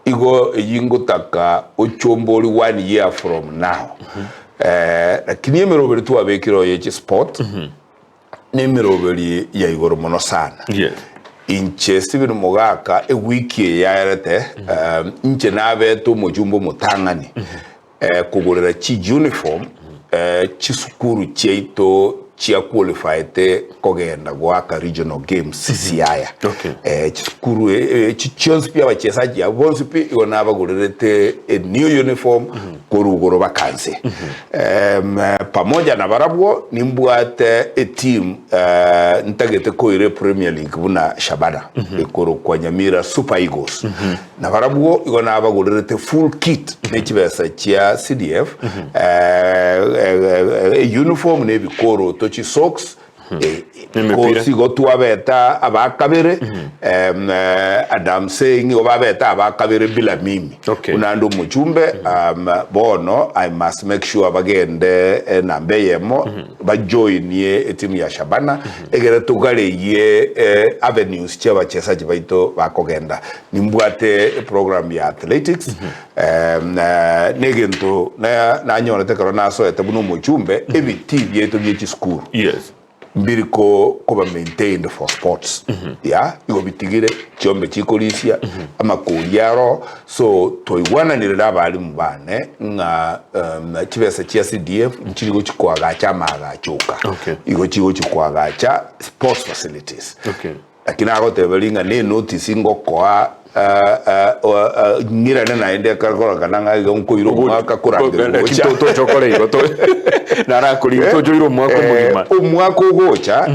igo yingutaka uchomboli 1 year from now. Lakini emiroberi tuwabekiro yechi sport nemiroberi ya igoro mono sana. Inche Steven Mogaka wiki ya yarete inche nabeto mujumbo mutangani kugurira chi uniform chisukuru cheito chia qualified kogenda gwaka regional games sisiaya chisukuru chichons pia bachesaji abonsi pi yona bagurerete a new uniform kurugoro bakanze pamoja na barabwo nimbwate a team ntagete koire Premier League buna Shabana ekoro kwa Nyamira Super Eagles na barabwo yona bagurerete full kit nechibesa chia CDF uniform ne bikoro tochi socks sigo tuwabeta abakabere Adam saying obabeta abakabere bila mimi unando muchumbe bono I must make sure bagende nambe yemo bajoin ye team ya Shabana egere tugale ye avenues cheba chesaji baito bakogenda nimbwate program ya athletics negento na nyora te corona so etabuno muchumbe ebiti byeto byechi school mbiriko kuba maintained for sports igo bitigire cyombe chikolisia amakuriaro so toigwana nirira bali mubane nga chibesa chia CDF nchirigo chikwaga chamaga choka igo chigo chikwaga cha sports facilities lakini agotebelinga ne notice ngokwa ngira na ende karkora kananga nkoiro mwaka kurande to chokole igo to nara kuri to joiro mwako muhima umwako gocha